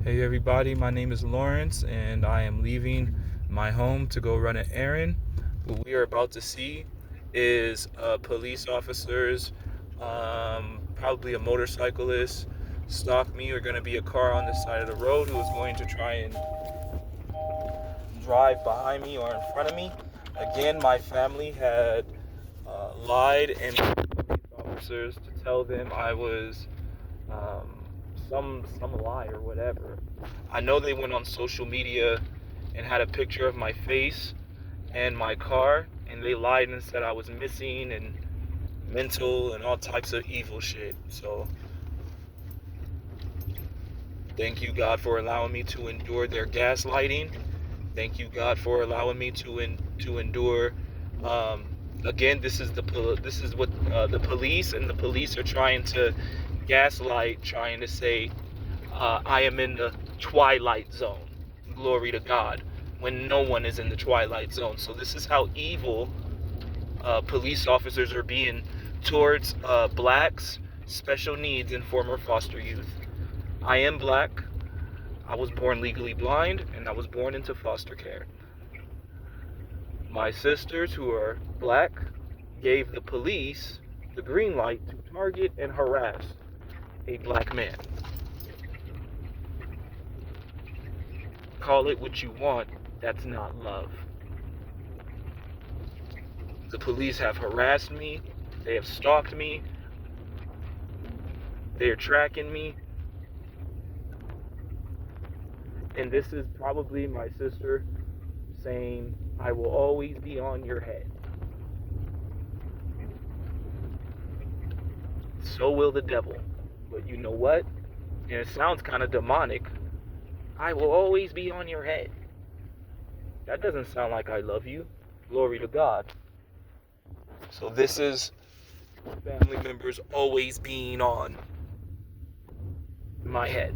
Hey everybody, my name is Lawrence and I am leaving my home to go run an errand. What we are about to see is police officers, probably a motorcyclist, stalk me, or going to be a car on the side of the road who is going to try and drive behind me or in front of me. Again, my family had lied and police officers to tell them I was um, some lie or whatever. I know they went on social media and had a picture of my face and my car, and they lied and said I was missing and mental and all types of evil shit. So thank you, God, for allowing me to endure their gaslighting. Thank you, God, for allowing me to endure. Um, Again, this is what the police and the police are trying to gaslight, trying to say I am in the twilight zone. Glory to God. When no one is in the twilight zone. So this is how evil police officers are being towards blacks, special needs, and former foster youth. I am black. I was born legally blind, and I was born into foster care. My sisters, who are black, gave the police the green light to target and harass a black man. Call it what you want, that's not love. The police have harassed me, they have stalked me, they are tracking me, and this is probably my sister saying, I will always be on your head. So will the devil. But you know what? And it sounds kind of demonic. I will always be on your head. That doesn't sound like I love you. Glory to God. So this is family members always being on my head.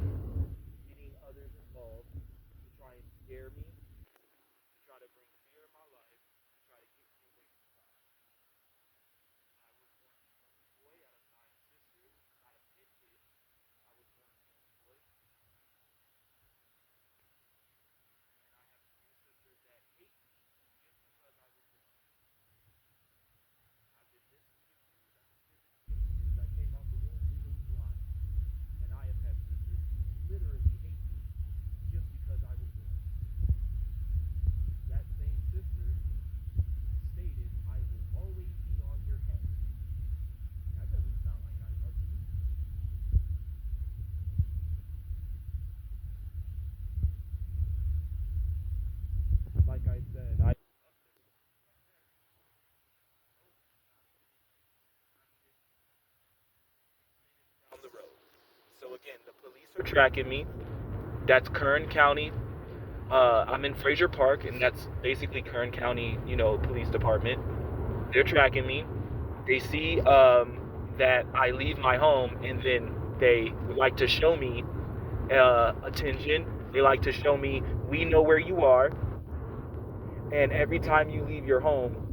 Getting others involved to try and scare me, to try to bring fear in my life, to try to get me away from God. I was born the only boy out of 9 sisters, out of 10 kids. I was born the only boy, and I have two sisters that hate me just because I was born. I've been mentally abused, I've been physically abused, I came out the womb legally blind. And I have had sisters who literally hate me just because I was born. That same sister stated, I will always be on your head. That doesn't sound like I love you. Like I said, I on the road. So again, the police are tracking me. That's Kern County. I'm in Fraser Park, and that's basically Kern County, police department. They're tracking me. They see that I leave my home, and then they like to show me attention. They like to show me we know where you are, and every time you leave your home,